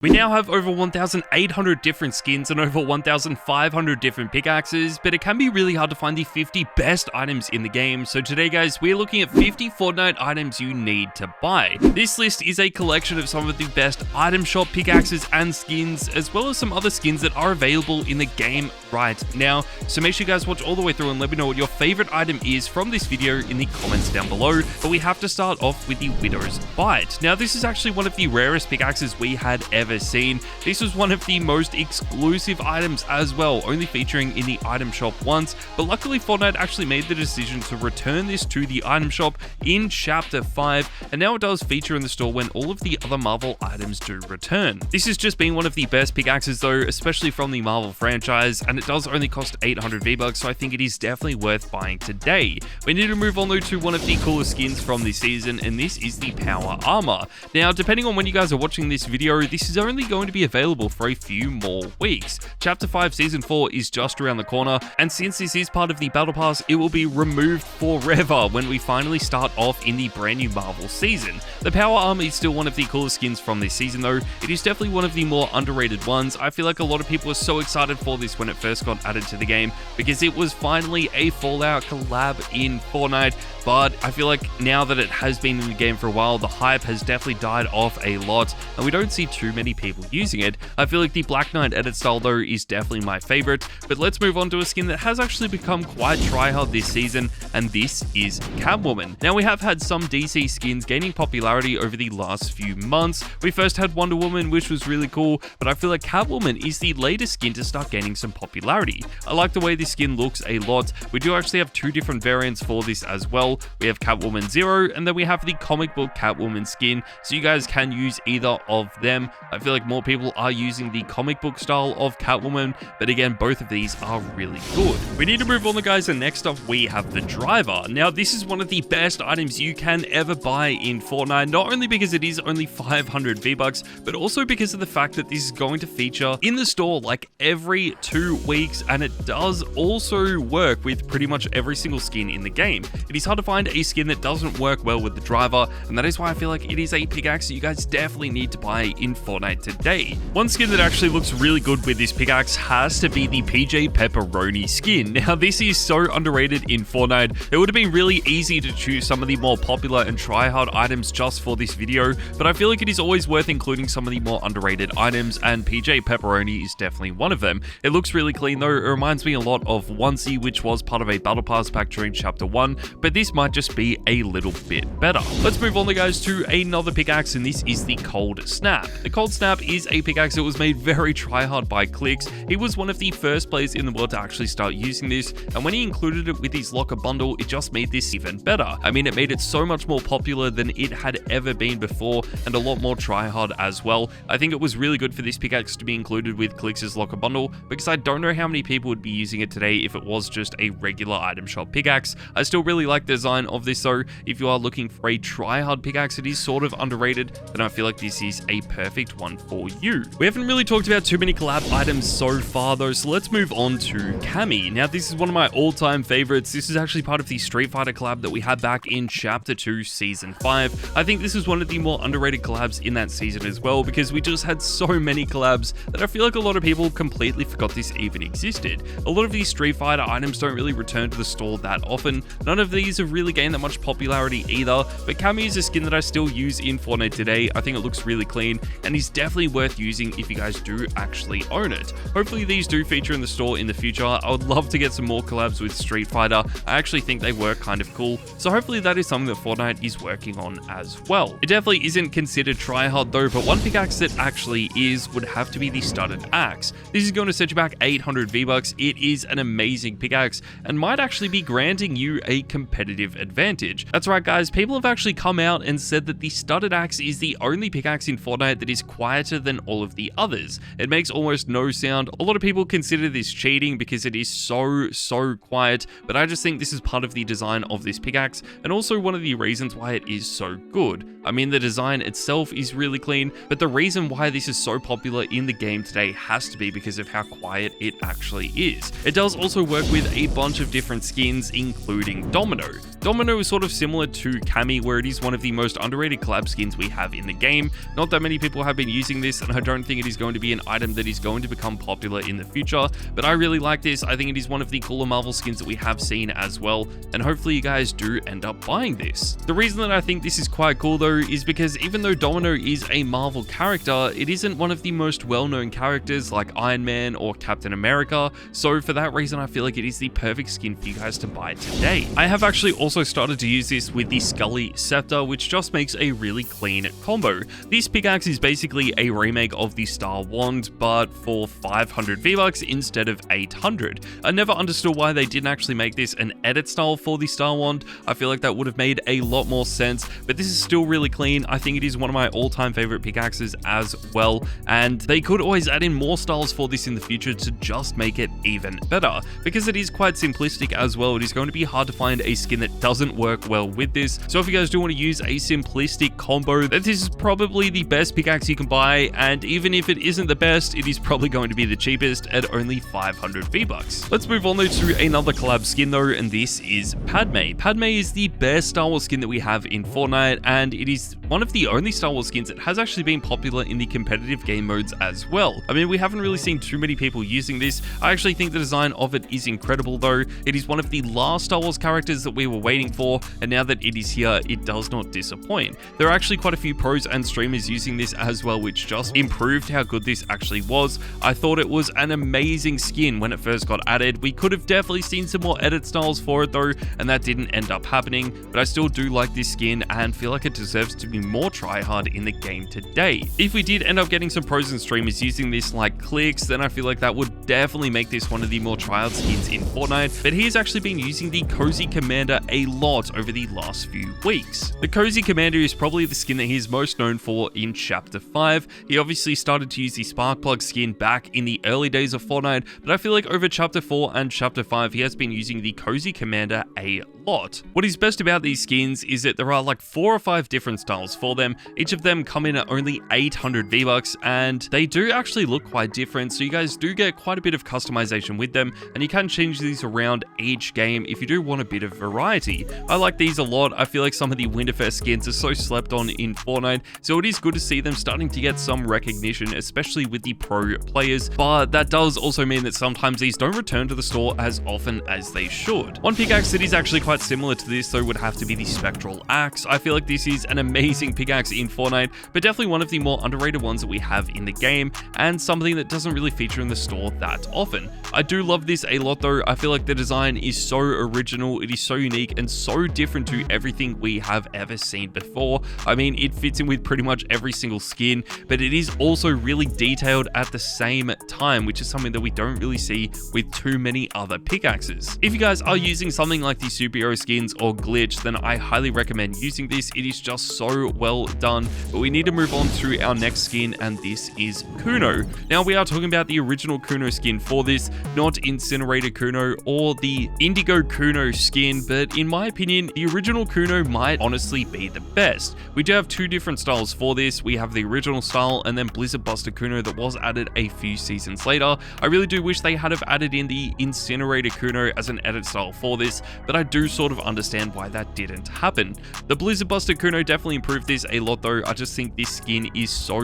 We now have over 1,800 different skins and over 1,500 different pickaxes, but it can be really hard to find the 50 best items in the game. So today guys, we're looking at 50 Fortnite items you need to buy. This list is a collection of some of the best item shop pickaxes and skins, as well as some other skins that are available in the game right now. So make sure you guys watch all the way through and let me know what your favorite item is from this video in the comments down below. But we have to start off with the Widow's Bite. Now this is actually one of the rarest pickaxes we had ever seen. This was one of the most exclusive items as well, only featuring in the item shop once, but luckily Fortnite actually made the decision to return this to the item shop in chapter 5, and now it does feature in the store when all of the other Marvel items do return. This has just been one of the best pickaxes though, especially from the Marvel franchise, and it does only cost 800 V-Bucks, so I think it is definitely worth buying today. We need to move on though to one of the coolest skins from this season, and this is the Power Armor. Now depending on when you guys are watching this video, this is only going to be available for a few more weeks. Chapter 5 Season 4 is just around the corner, and since this is part of the Battle Pass, it will be removed forever when we finally start off in the brand new Marvel season. The Power Armor is still one of the coolest skins from this season though. It is definitely one of the more underrated ones. I feel like a lot of people were so excited for this when it first got added to the game because it was finally a Fallout collab in Fortnite, but I feel like now that it has been in the game for a while, the hype has definitely died off a lot, and we don't see too many people using it. I feel like the Black Knight edit style though is definitely my favorite, but let's move on to a skin that has actually become quite tryhard this season, and this is Catwoman. Now we have had some DC skins gaining popularity over the last few months. We first had Wonder Woman, which was really cool, but I feel like Catwoman is the latest skin to start gaining some popularity. I like the way this skin looks a lot. We do actually have two different variants for this as well. We have Catwoman Zero, and then we have the comic book Catwoman skin, so you guys can use either of them. I feel like more people are using the comic book style of Catwoman, but again, both of these are really good. We need to move on, guys, and next up we have the Driver. Now this is one of the best items you can ever buy in Fortnite, not only because it is only 500 V-Bucks, but also because of the fact that this is going to feature in the store like every 2 weeks, and it does also work with pretty much every single skin in the game. It is hard to find a skin that doesn't work well with the Driver, and that is why I feel like it is a pickaxe that you guys definitely need to buy in Fortnite today. One skin that actually looks really good with this pickaxe has to be the PJ Pepperoni skin. Now this is so underrated in Fortnite. It would have been really easy to choose some of the more popular and tryhard items just for this video, but I feel like it is always worth including some of the more underrated items, and PJ Pepperoni is definitely one of them. It looks really clean though. It reminds me a lot of Onesie, which was part of a Battle Pass pack during Chapter 1, but this might just be a little bit better. Let's move on guys to another pickaxe, and this is the Cold Snap. The Cold Snap is a pickaxe that was made very tryhard by Clicks. He was one of the first players in the world to actually start using this, and when he included it with his locker bundle, it just made this even better. I mean, it made it so much more popular than it had ever been before, and a lot more tryhard as well. I think it was really good for this pickaxe to be included with Clicks' locker bundle, because I don't know how many people would be using it today if it was just a regular item shop pickaxe. I still really like the design of this though. If you are looking for a tryhard pickaxe, it is sort of underrated, and I feel like this is a perfect one for you. We haven't really talked about too many collab items so far though, so let's move on to Cammy. Now this is one of my all-time favorites. This is actually part of the Street Fighter collab that we had back in Chapter 2 Season 5. I think this is one of the more underrated collabs in that season as well, because we just had so many collabs that I feel like a lot of people completely forgot this even existed. A lot of these Street Fighter items don't really return to the store that often. None of these have really gained that much popularity either, but Cammy is a skin that I still use in Fortnite today. I think it looks really clean, and is definitely worth using if you guys do actually own it. Hopefully these do feature in the store in the future. I would love to get some more collabs with Street Fighter. I actually think they work kind of cool, so hopefully that is something that Fortnite is working on as well. It definitely isn't considered tryhard though, but one pickaxe that actually is would have to be the Studded Axe. This is going to set you back 800 V-Bucks. It is an amazing pickaxe and might actually be granting you a competitive advantage. That's right guys, people have actually come out and said that the Studded Axe is the only pickaxe in Fortnite that is quieter than all of the others. It makes almost no sound. A lot of people consider this cheating because it is so quiet, but I just think this is part of the design of this pickaxe, and also one of the reasons why it is so good. I mean, the design itself is really clean, but the reason why this is so popular in the game today has to be because of how quiet it actually is. It does also work with a bunch of different skins, including Domino. Domino is sort of similar to Cammy, where it is one of the most underrated collab skins we have in the game. Not that many people have been using this, and I don't think it is going to be an item that is going to become popular in the future, but I really like this. I think it is one of the cooler Marvel skins that we have seen as well, and hopefully you guys do end up buying this. The reason that I think this is quite cool though is because even though Domino is a Marvel character, it isn't one of the most well-known characters like Iron Man or Captain America, so for that reason I feel like it is the perfect skin for you guys to buy today. I have actually also started to use this with the Scully Scepter, which just makes a really clean combo. This pickaxe is basically a remake of the Star Wand, but for 500 V-Bucks instead of 800. I never understood why they didn't actually make this an edit style for the Star Wand. I feel like that would have made a lot more sense, but this is still really clean. I think it is one of my all-time favorite pickaxes as well, and they could always add in more styles for this in the future to just make it even better, because it is quite simplistic as well. It is going to be hard to find a skin that doesn't work well with this, so if you guys do want to use a simplistic combo, this is probably the best pickaxe you can buy, and even if it isn't the best, it is probably going to be the cheapest at only 500 V-Bucks. Let's move on though to another collab skin though, and this is Padme. Padme is the best Star Wars skin that we have in Fortnite, and it is one of the only Star Wars skins that has actually been popular in the competitive game modes as well. I mean, we haven't really seen too many people using this. I actually think the design of it is incredible though. It is one of the last Star Wars characters that we were waiting for, and now that it is here, it does not disappoint. There are actually quite a few pros and streamers using this as well, which just improved how good this actually was. I thought it was an amazing skin when it first got added. We could have definitely seen some more edit styles for it though, and that didn't end up happening, but I still do like this skin and feel like it deserves to be more tryhard in the game today. If we did end up getting some pros and streamers using this like Clicks, then I feel like that would definitely make this one of the more tryhard skins in Fortnite, but he has actually been using the Cozy Commander a lot over the last few weeks. The Cozy Commander is probably the skin that he is most known for in Chapter 5. He obviously started to use the Sparkplug skin back in the early days of Fortnite, but I feel like over Chapter 4 and Chapter 5, he has been using the Cozy Commander a lot. What is best about these skins is that there are like 4 or 5 different styles for them. Each of them come in at only 800 V-Bucks, and they do actually look quite different, so you guys do get quite a bit of customization with them, and you can change these around each game if you do want a bit of variety. I like these a lot. I feel like some of the Winterfest skins are so slept on in Fortnite, so it is good to see them starting to get some recognition, especially with the pro players, but that does also mean that sometimes these don't return to the store as often as they should. One pickaxe that is actually quite similar to this though would have to be the Spectral Axe. I feel like this is an amazing pickaxe in Fortnite, but definitely one of the more underrated ones that we have in the game, and something that doesn't really feature in the store that often. I do love this a lot though. I feel like the design is so original, it is so unique and so different to everything we have ever seen before. I mean, it fits in with pretty much every single skin, but it is also really detailed at the same time, which is something that we don't really see with too many other pickaxes. If you guys are using something like the superhero skins or Glitch, then I highly recommend using this. It is just so well done, but we need to move on to our next skin, and this is Kuno. Now we are talking about the original Kuno skin for this, not Incinerator Kuno or the Indigo Kuno skin, but in my opinion, the original Kuno might honestly be the best. We do have 2 different styles for this. We have the original style and then Blizzard Buster Kuno that was added a few seasons later. I really do wish they had have added in the Incinerator Kuno as an edit style for this, but I do sort of understand why that didn't happen. The Blizzard Buster Kuno definitely improved this a lot though. I just think this skin is so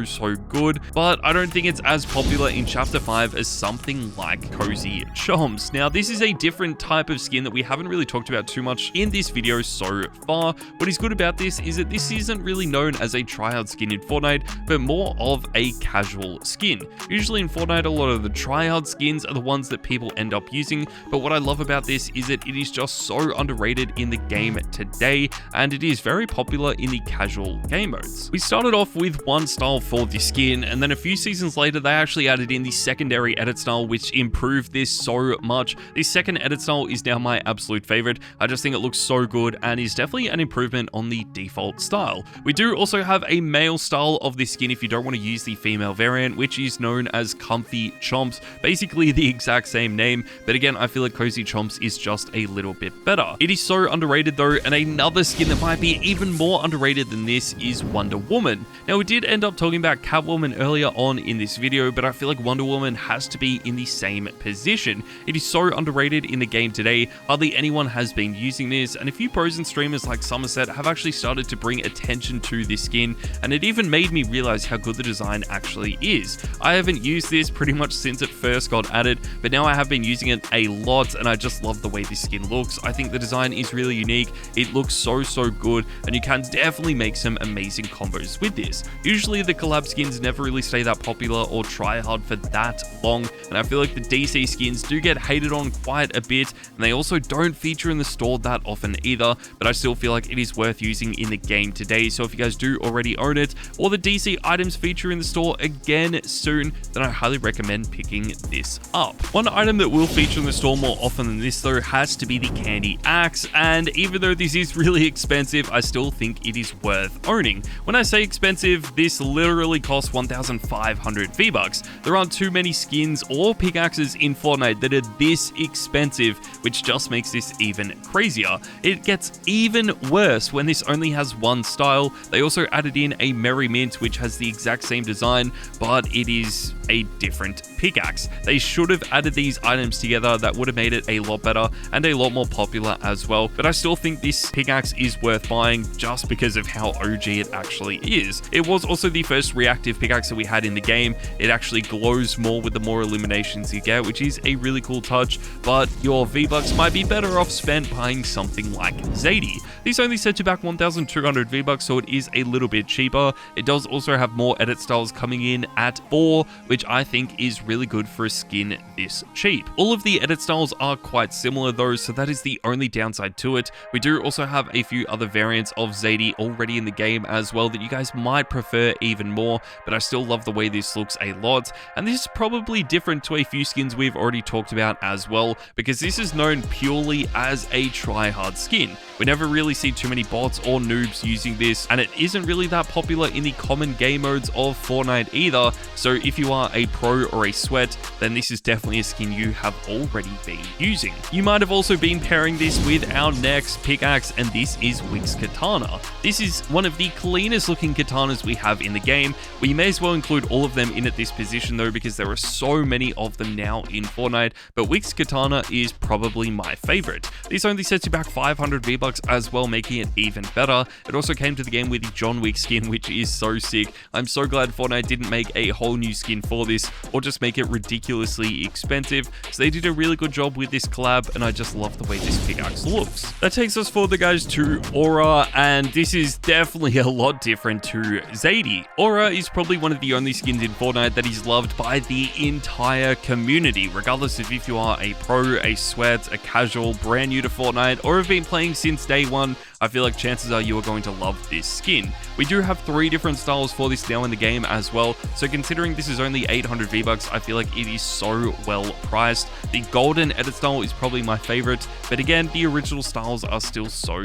good, but I don't think it's as popular in Chapter 5 as something like Cozy Chomps. Now this is a different type of skin that we haven't really talked about too much in this video so far. What is good about this is that this isn't really known as a tryhard skin in Fortnite, but more of a casual skin. Usually in Fortnite, a lot of the tryhard skins are the ones that people end up using, but what I love about this is that it is just so underrated in the game today, and it is very popular in the casual game modes. We started off with one style for the skin, and then a few seasons later they actually added in the secondary edit style, which improved this so much. This second edit style is now my absolute favorite. I just think it looks so good and is definitely an improvement on the default style. We do also have a male style of this skin if you don't want to use the female variant, which is known as Comfy Chomps. Basically the exact same name, but again, I feel like Cozy Chomps is just a little bit better. It is so underrated though, and another skin that might be even more underrated than this is Wonder Woman. Now we did end up talking about Catwoman earlier on in this video, but I feel like Wonder Woman has to be in the same position. It is so underrated in the game today. Hardly anyone has been using this, and a few pros and streamers like Somerset have actually started to bring attention to this skin, and it even made me realize realize how good the design actually is. I haven't used this pretty much since it first got added, but now I have been using it a lot, and I just love the way this skin looks. I think the design is really unique. It looks so good, and you can definitely make some amazing combos with this. Usually the collab skins never really stay that popular or try hard for that long, and I feel like the DC skins do get hated on quite a bit, and they also don't feature in the store that often either, but I still feel like it is worth using in the game today. So if you guys do already own it, or the DC items feature in the store again soon, then I highly recommend picking this up. One item that will feature in the store more often than this though has to be the candy axe, and even though this is really expensive, I still think it is worth owning. When I say expensive, this literally costs 1,500 V-Bucks. There aren't too many skins or pickaxes in Fortnite that are this expensive, which just makes this even crazier. It gets even worse when this only has one style. They also added in a Merry Mint, which has the exact same design, but it is a different pickaxe. They should have added these items together. That would have made it a lot better and a lot more popular as well, but I still think this pickaxe is worth buying just because of how OG it actually is. It was also the first reactive pickaxe that we had in the game. It actually glows more with the more eliminations you get, which is a really cool touch, but your V-Bucks might be better off spent buying something like Zadie. This only sets you back 1,200 V-Bucks, so it is a little bit cheaper. It does also have more edit styles coming in at 4, which I think is really good for a skin this cheap. All of the edit styles are quite similar though, so that is the only downside to it. We do also have a few other variants of Zadie already in the game as well that you guys might prefer even more, but I still love the way this looks a lot, and this is probably different to a few skins we've already talked about as well, because this is known purely as a tryhard skin. We never really see too many bots or noobs using this, and it isn't really that popular in the common game modes of Fortnite either, so if you are a pro or a sweat, then this is definitely a skin you have already been using. You might have also been pairing this with our next pickaxe, and this is Wix Katana. This is one of the cleanest looking katanas we have in the game. We may as well include all of them in at this position though, because there are so many of them now in Fortnite, but Wix Katana is probably my favorite. This only sets you back 500 V-Bucks as well, making it even better. It also came to the game with the John Wick skin, which is so sick. I'm so glad Fortnite didn't make a whole new skin for this, or just make it ridiculously expensive. So they did a really good job with this collab, and I just love the way this pickaxe looks. That takes us forward, guys, to Aura, and this is definitely a lot different to Zadie. Aura is probably one of the only skins in Fortnite that is loved by the entire community, regardless of if you are a pro, a sweat, a casual, brand new to Fortnite, or have been playing since day one. I feel like chances are you are going to love this skin. We do have 3 different styles for this now in the game as well, so considering this is only 800 V-Bucks, I feel like it is so well priced. The golden edit style is probably my favorite, but again, the original styles are still so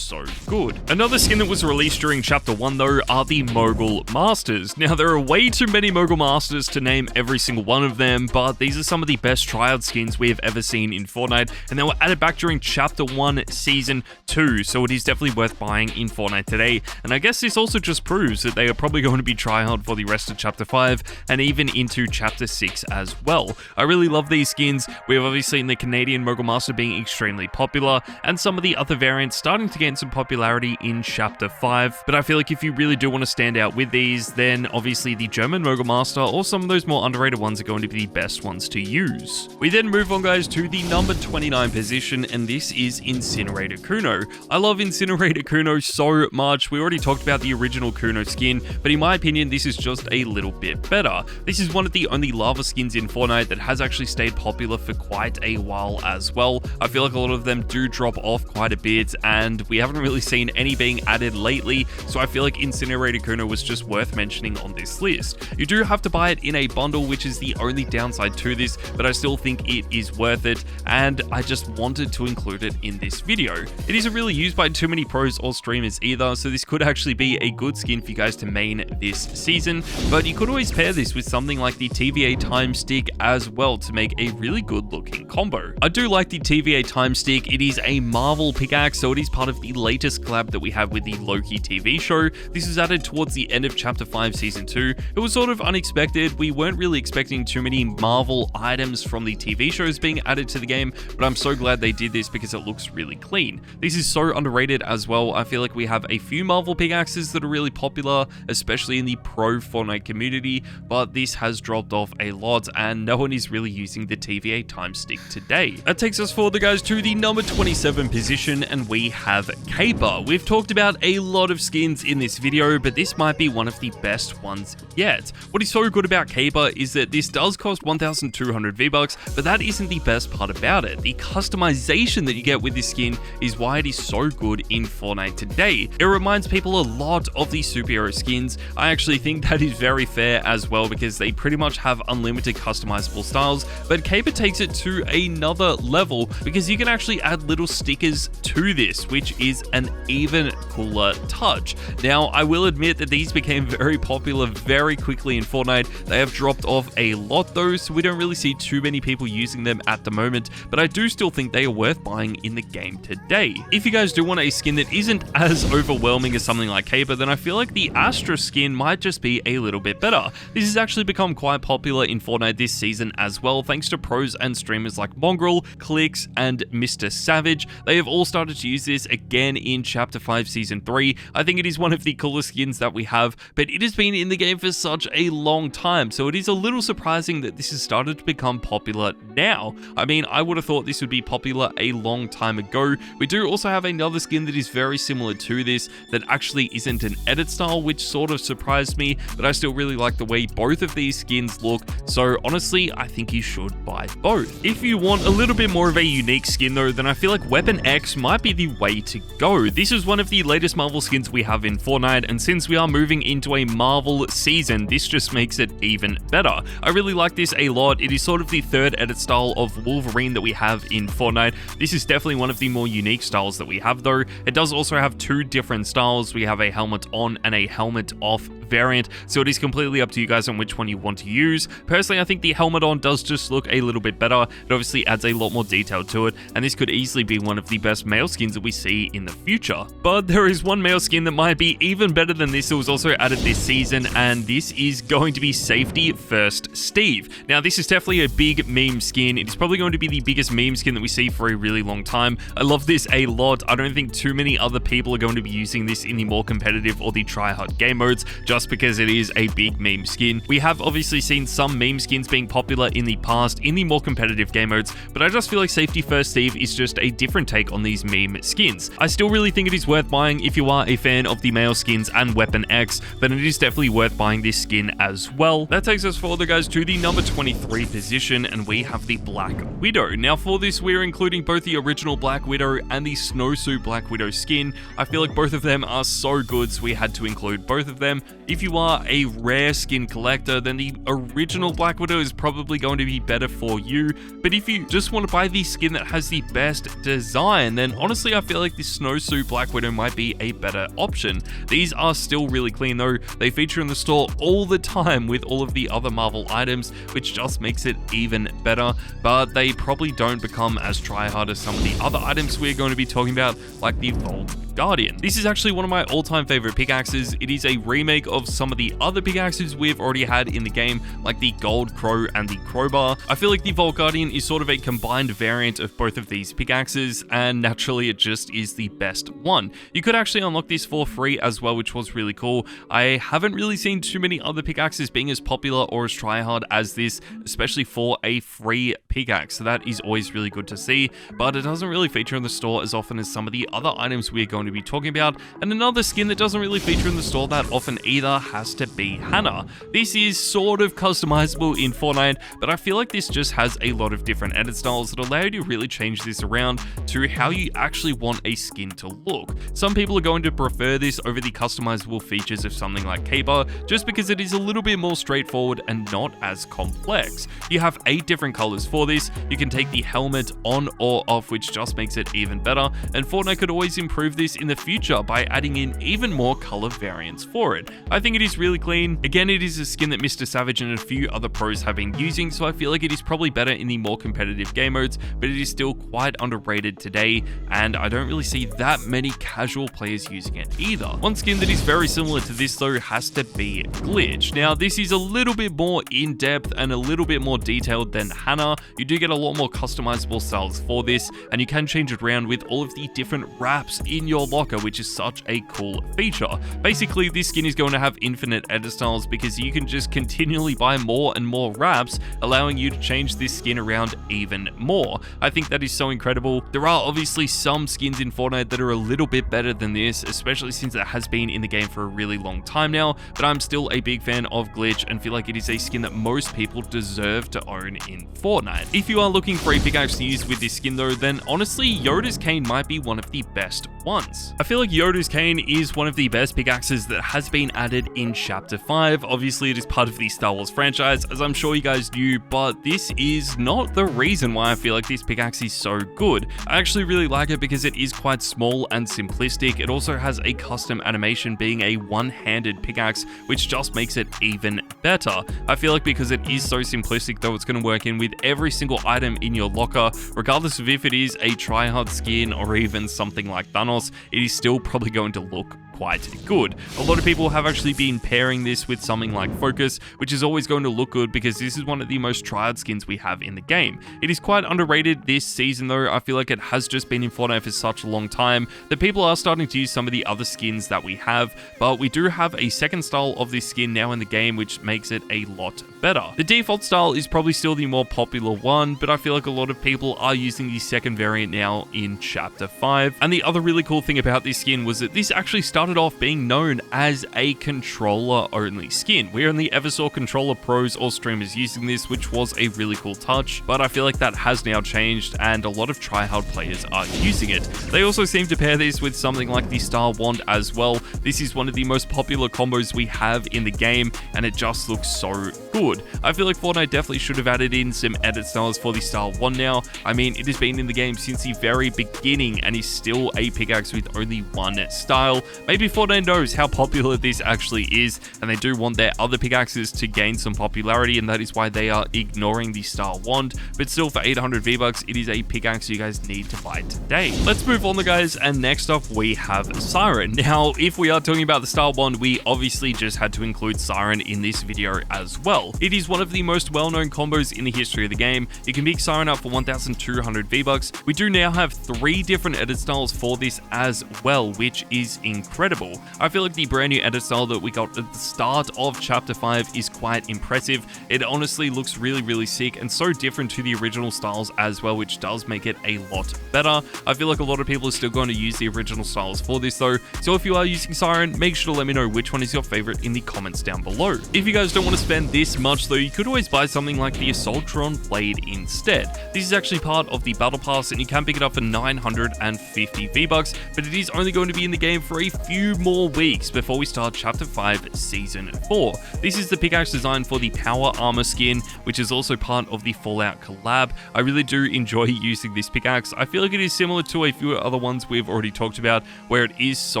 good. Another skin that was released during Chapter 1 though are the Mogul Masters. Now there are way too many Mogul Masters to name every single one of them, but these are some of the best tryhard skins we have ever seen in Fortnite, and they were added back during Chapter 1 Season 2, so it is definitely worth buying in Fortnite today. And I guess this also just proves that they are probably going to be tryhard for the rest of Chapter 5 and even into Chapter 6 as well. I really love these skins. We have obviously seen the Canadian Mogul Master being extremely popular, and some of the other variants starting to gain some popularity in Chapter 5, but I feel like if you really do want to stand out with these, then obviously the German Mogul Master or some of those more underrated ones are going to be the best ones to use. We then move on, guys, to the number 29 position, and this is Incinerator Kuno. I love Incinerator Kuno so much. We already talked about the original Kuno skin, but in my opinion, this is just a little bit better. This is one of the only lava skins in Fortnite that has actually stayed popular for quite a while as well. I feel like a lot of them do drop off quite a bit, and we haven't really seen any being added lately, so I feel like Incinerator Kuno was just worth mentioning on this list. You do have to buy it in a bundle, which is the only downside to this, but I still think it is worth it, and I just wanted to include it in this video. It isn't really used by too many pros or streamers either, so this could actually be a good skin for you guys to main this season, but you could always pair this with something like the TVA Time Stick as well to make a really good looking combo. I do like the TVA Time Stick. It is a Marvel pickaxe, so it is part of the latest collab that we have with the Loki TV show. This is added towards the end of Chapter 5 Season 2. It was sort of unexpected. We weren't really expecting too many Marvel items from the TV shows being added to the game, but I'm so glad they did this because it looks really clean. This is so underrated as as well. I feel like we have a few Marvel pickaxes that are really popular, especially in the pro Fortnite community, but this has dropped off a lot and no one is really using the TVA time stick today. That takes us forward, guys, to the number 27 position, and we have Caper. We've talked about a lot of skins in this video, but this might be one of the best ones yet. What is so good about Caper is that this does cost 1,200 V-Bucks, but that isn't the best part about it. The customization that you get with this skin is why it is so good in Fortnite today. It reminds people a lot of the superhero skins. I actually think that is very fair as well, because they pretty much have unlimited customizable styles, but Caper takes it to another level because you can actually add little stickers to this, which is an even cooler touch. Now, I will admit that these became very popular very quickly in Fortnite. They have dropped off a lot though, so we don't really see too many people using them at the moment, but I do still think they are worth buying in the game today. If you guys do want a skin that isn't as overwhelming as something like Caper, then I feel like the Astra skin might just be a little bit better. This has actually become quite popular in Fortnite this season as well, thanks to pros and streamers like Mongrel, Clicks, and Mr. Savage. They have all started to use this again in Chapter 5 Season 3. I think it is one of the coolest skins that we have, but it has been in the game for such a long time, so it is a little surprising that this has started to become popular now. I mean, I would have thought this would be popular a long time ago. We do also have another skin that is very similar to this that actually isn't an edit style, which sort of surprised me, but I still really like the way both of these skins look, so honestly, I think you should buy both. If you want a little bit more of a unique skin though, then I feel like Weapon X might be the way to go. This is one of the latest Marvel skins we have in Fortnite, and since we are moving into a Marvel season, this just makes it even better. I really like this a lot. It is sort of the third edit style of Wolverine that we have in Fortnite. This is definitely one of the more unique styles that we have though. It does also have two different styles. We have a helmet on and a helmet off variant, so it is completely up to you guys on which one you want to use. Personally, I think the helmet on does just look a little bit better. It obviously adds a lot more detail to it, and this could easily be one of the best male skins that we see in the future. But there is one male skin that might be even better than this that was also added this season, and this is going to be Safety First Steve. Now, this is definitely a big meme skin. It is probably going to be the biggest meme skin that we see for a really long time. I love this a lot. I don't think too many other people are going to be using this in the more competitive or the tryhard game modes, just because it is a big meme skin. We have obviously seen some meme skins being popular in the past in the more competitive game modes, but I just feel like Safety First Steve is just a different take on these meme skins. I still really think it is worth buying if you are a fan of the male skins and Weapon X, but it is definitely worth buying this skin as well. That takes us forward, guys, to the number 23 position, and we have the Black Widow. Now, for this, we're including both the original Black Widow and the Snowsuit Black Widow skin. I feel like both of them are so good, so we had to include both of them. If you are a rare skin collector, then the original Black Widow is probably going to be better for you, but if you just want to buy the skin that has the best design, then honestly, I feel like the Snowsuit Black Widow might be a better option. These are still really clean though. They feature in the store all the time with all of the other Marvel items, which just makes it even better, but they probably don't become as tryhard as some of the other items we're going to be talking about, like the Vault Guardian. This is actually one of my all-time favorite pickaxes. It is a remake of some of the other pickaxes we've already had in the game, like the Gold Crow and the Crowbar. I feel like the Vault Guardian is sort of a combined variant of both of these pickaxes, and naturally it just is the best one. You could actually unlock this for free as well, which was really cool. I haven't really seen too many other pickaxes being as popular or as tryhard as this, especially for a free pickaxe, so that is always really good to see, but it doesn't really feature in the store as often as some of the other items we're going to be talking about. And another skin that doesn't really feature in the store that often either has to be Hannah. This is sort of customizable in Fortnite, but I feel like this just has a lot of different edit styles that allow you to really change this around to how you actually want a skin to look. Some people are going to prefer this over the customizable features of something like Caper, just because it is a little bit more straightforward and not as complex. You have 8 different colors for this. You can take the helmet on or off, which just makes it even better, and Fortnite could always improve this in the future by adding in even more color variants for it. I think it is really clean. Again, it is a skin that Mr. Savage and a few other pros have been using, so I feel like it is probably better in the more competitive game modes, but it is still quite underrated today, and I don't really see that many casual players using it either. One skin that is very similar to this though has to be Glitch. Now, this is a little bit more in-depth and a little bit more detailed than Hannah. You do get a lot more customizable styles for this, and you can change it around with all of the different wraps in your your locker, which is such a cool feature. Basically, this skin is going to have infinite edit styles because you can just continually buy more and more wraps, allowing you to change this skin around even more. I think that is so incredible. There are obviously some skins in Fortnite that are a little bit better than this, especially since it has been in the game for a really long time now, but I'm still a big fan of Glitch and feel like it is a skin that most people deserve to own in Fortnite. If you are looking for a pickaxe to use with this skin though, then honestly, Yoda's Cane might be one of the best ones. I feel like Yoda's Cane is one of the best pickaxes that has been added in Chapter 5. Obviously, it is part of the Star Wars franchise, as I'm sure you guys knew, but this is not the reason why I feel like this pickaxe is so good. I actually really like it because it is quite small and simplistic. It also has a custom animation being a one-handed pickaxe, which just makes it even better. I feel like because it is so simplistic though, it's going to work in with every single item in your locker, regardless of if it is a Tryhard skin or even something like Thanos, it is still probably going to look quite good. A lot of people have actually been pairing this with something like Focus, which is always going to look good because this is one of the most tried skins we have in the game. It is quite underrated this season though. I feel like it has just been in Fortnite for such a long time that people are starting to use some of the other skins that we have, but we do have a second style of this skin now in the game, which makes it a lot better. The default style is probably still the more popular one, but I feel like a lot of people are using the second variant now in Chapter 5. And the other really cool thing about this skin was that this actually started off being known as a controller only skin. We only ever saw controller pros or streamers using this, which was a really cool touch, but I feel like that has now changed and a lot of Tryhard players are using it. They also seem to pair this with something like the Star Wand as well. This is one of the most popular combos we have in the game and it just looks so good. I feel like Fortnite definitely should have added in some edit styles for the Star Wand now. I mean, it has been in the game since the very beginning and is still a pickaxe with only one style. Maybe Fortnite knows how popular this actually is and they do want their other pickaxes to gain some popularity, and that is why they are ignoring the Star Wand, but still for 800 V-Bucks, it is a pickaxe you guys need to buy today. Let's move on guys, and next up we have Siren. Now, if we are talking about the Star Wand, we obviously just had to include Siren in this video as well. It is one of the most well-known combos in the history of the game. You can pick Siren up for 1,200 V-Bucks. We do now have 3 different edit styles for this as well, which is incredible. I feel like the brand new edit style that we got at the start of Chapter 5 is quite impressive. It honestly looks really sick and so different to the original styles as well, which does make it a lot better. I feel like a lot of people are still going to use the original styles for this though, so if you are using Siren, make sure to let me know which one is your favorite in the comments down below. If you guys don't want to spend this much though, you could always buy something like the Assaultron Blade instead. This is actually part of the Battle Pass and you can pick it up for 950 V-Bucks, but it is only going to be in the game for a few more weeks before we start Chapter 5 Season 4. This is the pickaxe design for the Power Armor skin, which is also part of the Fallout collab. I really do enjoy using this pickaxe. I feel like it is similar to a few other ones we've already talked about, where it is so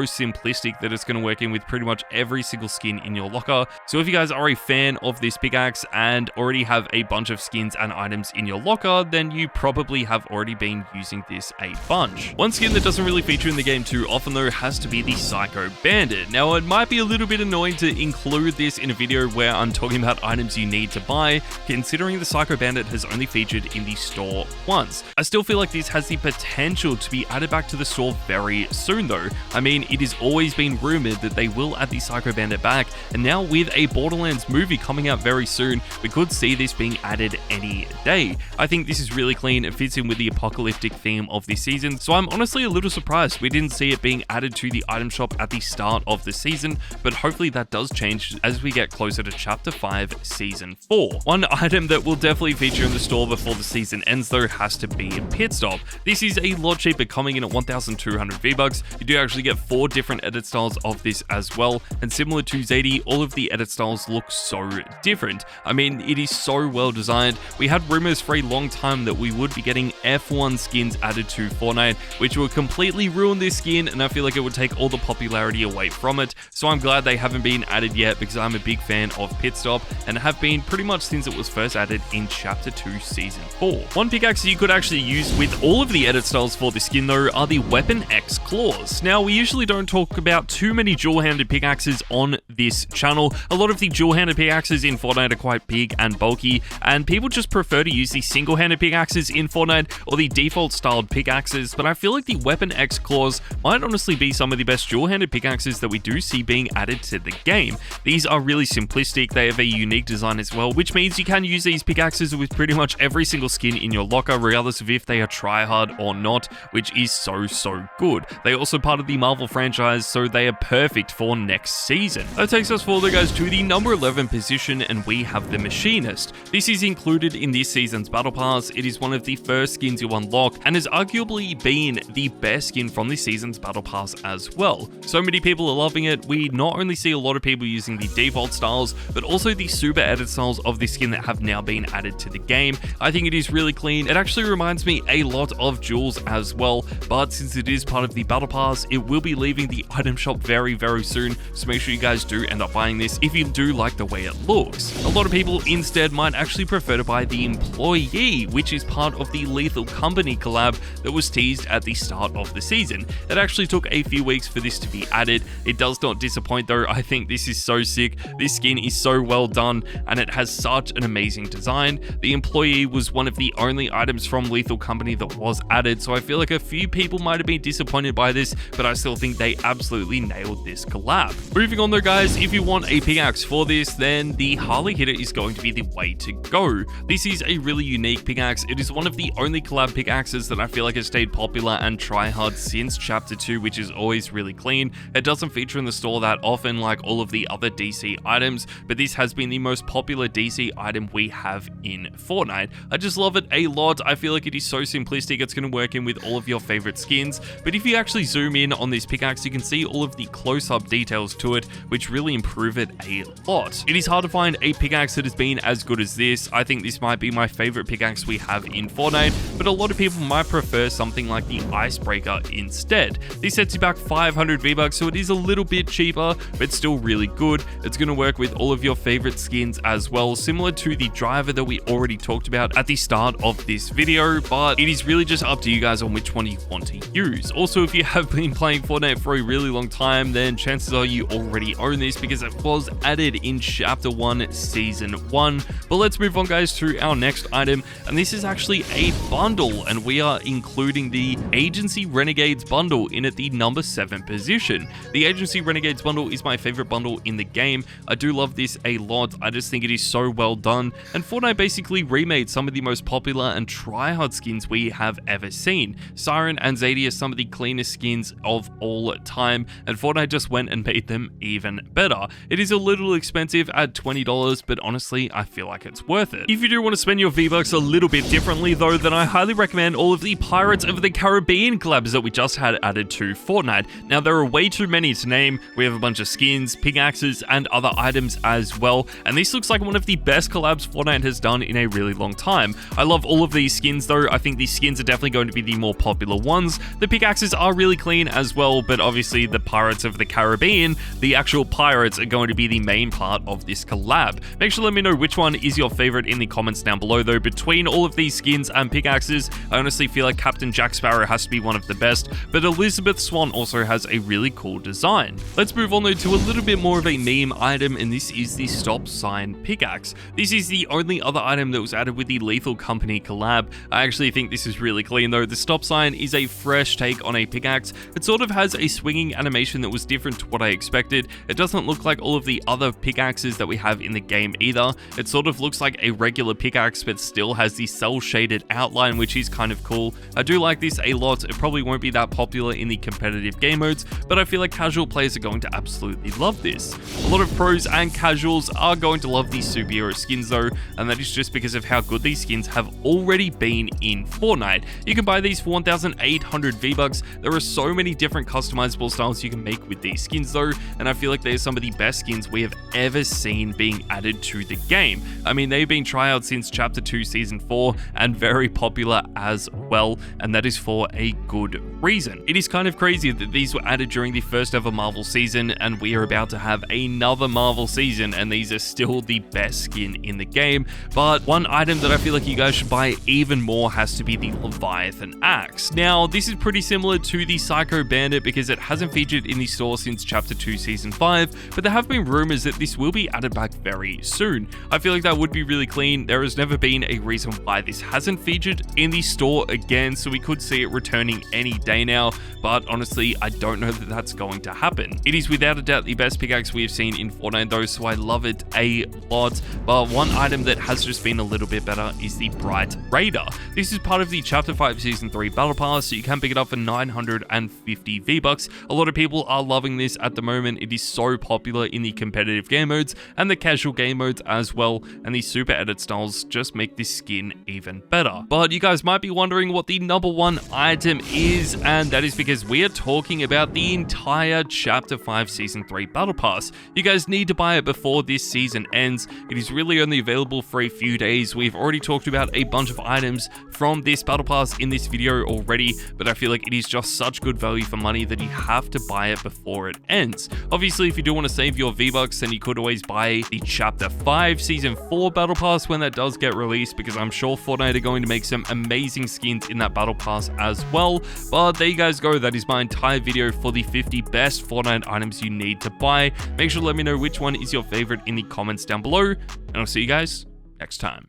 simplistic that it's going to work in with pretty much every single skin in your locker. So if you guys are a fan of this pickaxe and already have a bunch of skins and items in your locker, then you probably have already been using this a bunch. One skin that doesn't really feature in the game too often though has to be the Psycho Bandit. Now, it might be a little bit annoying to include this in a video where I'm talking about items you need to buy, considering the Psycho Bandit has only featured in the store once. I still feel like this has the potential to be added back to the store very soon though. I mean, it has always been rumored that they will add the Psycho Bandit back, and now with a Borderlands movie coming out very soon, we could see this being added any day. I think this is really clean and fits in with the apocalyptic theme of this season, so I'm honestly a little surprised we didn't see it being added to the item shop at the start of the season, but hopefully that does change as we get closer to Chapter 5 Season 4. One item that will definitely feature in the store before the season ends though has to be a Pit Stop. This is a lot cheaper, coming in at 1,200 V-Bucks. You do actually get 4 different edit styles of this as well, and similar to Zadie, all of the edit styles look so different. I mean, it is so well designed. We had rumors for a long time that we would be getting F1 skins added to Fortnite, which would completely ruin this skin, and I feel like it would take all the popularity away from it, so I'm glad they haven't been added yet because I'm a big fan of Pit Stop and have been pretty much since it was first added in Chapter 2 Season 4. One pickaxe you could actually use with all of the edit styles for this skin though are the Weapon X claws. Now we usually don't talk about too many dual-handed pickaxes on this channel. A lot of the dual-handed pickaxes in Fortnite are quite big and bulky, and people just prefer to use the single-handed pickaxes in Fortnite or the default styled pickaxes, but I feel like the Weapon X claws might honestly be some of the best dual-handed pickaxes that we do see being added to the game. These are really simplistic, they have a unique design as well, which means you can use these pickaxes with pretty much every single skin in your locker, regardless of if they are Tryhard or not, which is so good. They are also part of the Marvel franchise, so they are perfect for next season. That takes us forward, guys, to the number 11 position, and we have the Machinist. This is included in this season's Battle Pass. It is one of the first skins you unlock, and has arguably been the best skin from this season's Battle Pass as well. So many people are loving it. We not only see a lot of people using the default styles, but also the super edit styles of this skin that have now been added to the game. I think it is really clean. It actually reminds me a lot of Jules as well, but since it is part of the Battle Pass, it will be leaving the item shop very soon, so make sure you guys do end up buying this if you do like the way it looks. A lot of people instead might actually prefer to buy the Employee, which is part of the Lethal Company collab that was teased at the start of the season. It actually took a few weeks for this to be added. It does not disappoint though. I think this is so sick. This skin is so well done and it has such an amazing design. The Employee was one of the only items from Lethal Company that was added, so I feel like a few people might have been disappointed by this, but I still think they absolutely nailed this collab. Moving on though, guys, if you want a pickaxe for this, then the Harley Hitter is going to be the way to go. This is a really unique pickaxe. It is one of the only collab pickaxes that I feel like has stayed popular and tryhard since Chapter 2, which is always really clean. It doesn't feature in the store that often like all of the other DC items, but this has been the most popular DC item we have in Fortnite. I just love it a lot. I feel like it is so simplistic. It's going to work in with all of your favorite skins, but if you actually zoom in on this pickaxe, you can see all of the close-up details to it, which really improve it a lot. It is hard to find a pickaxe that has been as good as this. I think this might be my favorite pickaxe we have in Fortnite, but a lot of people might prefer something like the Icebreaker instead. This sets you back 500 V-Bucks, so it is a little bit cheaper, but still really good. It's going to work with all of your favorite skins as well, similar to the driver that we already talked about at the start of this video, but it is really just up to you guys on which one you want to use. Also, if you have been playing Fortnite for a really long time, then chances are you already own this because it was added in Chapter 1 Season 1. But let's move on, guys, to our next item, and this is actually a bundle, and we are including the Agency Renegades bundle in at the number 7 position. The Agency Renegades bundle is my favorite bundle in the game. I do love this a lot. I just think it is so well done, and Fortnite basically remade some of the most popular and tryhard skins we have ever seen. Siren and Zadie are some of the cleanest skins of all time, and Fortnite just went and made them even better. It is a little expensive at $20, but honestly, I feel like it's worth it. If you do want to spend your V-Bucks a little bit differently though, then I highly recommend all of the Pirates of the Caribbean collabs that we just had added to Fortnite. Now, there are way too many to name. We have a bunch of skins, pickaxes, and other items as well, and this looks like one of the best collabs Fortnite has done in a really long time. I love all of these skins though. I think these skins are definitely going to be the more popular ones. The pickaxes are really clean as well, but obviously the Pirates of the Caribbean, the actual pirates, are going to be the main part of this collab. Make sure to let me know which one is your favorite in the comments down below though. Between all of these skins and pickaxes, I honestly feel like Captain Jack Sparrow has to be one of the best, but Elizabeth Swan also has a really cool design. Let's move on though to a little bit more of a meme item, and this is the Stop Sign pickaxe. This is the only other item that was added with the Lethal Company collab. I actually think this is really clean though. The Stop Sign is a fresh take on a pickaxe. It sort of has a swinging animation that was different to what I expected. It doesn't look like all of the other pickaxes that we have in the game either. It sort of looks like a regular pickaxe, but still has the cell shaded outline, which is kind of cool. I do like this a lot. It probably won't be that popular in the competitive game modes, but I feel like casual players are going to absolutely love this. A lot of pros and casuals are going to love these superhero skins though, and that is just because of how good these skins have already been in Fortnite. You can buy these for 1,800 V-Bucks. There are so many different customizable styles you can make with these skins though, and I feel like they're some of the best skins we have ever seen being added to the game. I mean, they've been tryouts since Chapter 2 Season 4 and very popular as well, and that is for a good reason. It is kind of crazy that these were added provided during the first ever Marvel season, and we are about to have another Marvel season, and these are still the best skin in the game. But one item that I feel like you guys should buy even more has to be the Leviathan Axe. Now, this is pretty similar to the Psycho Bandit because it hasn't featured in the store since Chapter 2 Season 5, but there have been rumors that this will be added back very soon. I feel like that would be really clean. There has never been a reason why this hasn't featured in the store again, so we could see it returning any day now, but honestly, I don't know that that's going to happen. It is without a doubt the best pickaxe we have seen in Fortnite though, so I love it a lot, but one item that has just been a little bit better is the Bright Raider. This is part of the Chapter 5 Season 3 Battle Pass, so you can pick it up for 950 V-Bucks. A lot of people are loving this at the moment. It is so popular in the competitive game modes and the casual game modes as well, and the super edit styles just make this skin even better. But you guys might be wondering what the number one item is, and that is because we are talking about the entire Chapter 5 Season 3 Battle Pass. You guys need to buy it before this season ends. It is really only available for a few days. We've already talked about a bunch of items from this Battle Pass in this video already, but I feel like it is just such good value for money that you have to buy it before it ends. Obviously, if you do want to save your V-Bucks, then you could always buy the Chapter 5 Season 4 Battle Pass when that does get released, because I'm sure Fortnite are going to make some amazing skins in that Battle Pass as well. But there you guys go. That is my entire video for the 50 best Fortnite items you need to buy. Make sure to let me know which one is your favorite in the comments down below, and I'll see you guys next time.